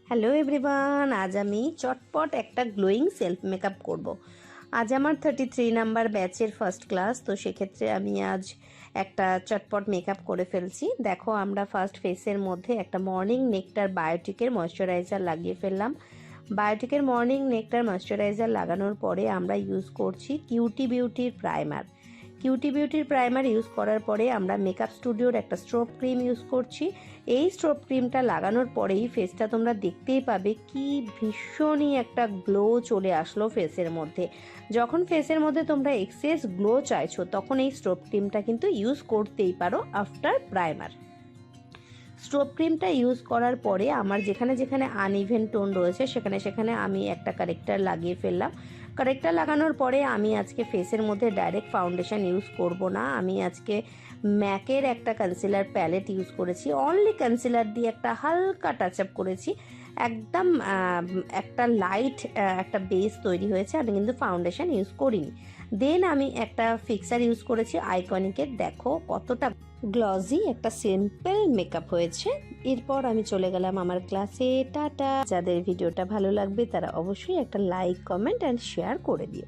Hello everyone, আজ আমি চটপট একটা গ্লোয়িং সেলফ মেকআপ করব। আজ আমার 33 নাম্বার ব্যাচের ফার্স্ট ক্লাস, তো সেক্ষেত্রে আমি আজ একটা চটপট মেকআপ করে ফেলছি। দেখো, আমরা ফার্স্ট ফেসের মধ্যে একটা মর্নিং নেকটার বায়োটিকের ময়শ্চারাইজার লাগিয়ে ফেললাম। বায়োটিকের মর্নিং নেকটার ময়শ্চারাইজার লাগানোর পরে আমরা ইউজ করছি কিউটি বিউটির প্রাইমার। কিউটি বিউটির প্রাইমার ইউজ করার পরে আমরা মেকআপ স্টুডিওর একটা স্ট্রোব ক্রিম ইউজ করছি। এই স্ট্রোব ক্রিমটা লাগানোর পরেই ফেসটা তোমরা দেখতেই পাবে কি ভীষণই একটা গ্লো চলে আসলো ফেসের মধ্যে। যখন ফেসের মধ্যে তোমরা এক্সেস গ্লো চাইছো তখন এই স্ট্রোব ক্রিমটা কিন্তু ইউজ করতেই পারো আফটার প্রাইমার। স্ট্রোব ক্রিমটা ইউজ করার পরে আমার যেখানে যেখানে আনইভেন টোন রয়েছে সেখানে সেখানে আমি একটা কারেক্টার লাগিয়ে ফেললাম। কারেক্টার লাগানোর পরে আমি আজকে ফেসের মধ্যে ডাইরেক্ট ফাউন্ডেশন ইউজ করব না। আমি আজকে ম্যাকের একটা কনসিলার প্যালেট ইউজ করেছি। অনলি কনসিলার দিয়ে একটা হালকা টাচ আপ করেছি, একদম একটা লাইট একটা বেস তৈরি হয়েছে। আমি কিন্তু ফাউন্ডেশন ইউজ করিনি। দেন আমি একটা ফিক্সার ইউজ করেছি আইকনিকের। দেখো কতটা গ্লজি একটা সিম্পল মেকআপ হয়েছে। এরপর আমি চলে গেলাম আমার ক্লাসে। টাটা। যাদের ভিডিওটা ভালো লাগবে তারা অবশ্যই একটা লাইক, কমেন্ট অ্যান্ড শেয়ার করে দিও।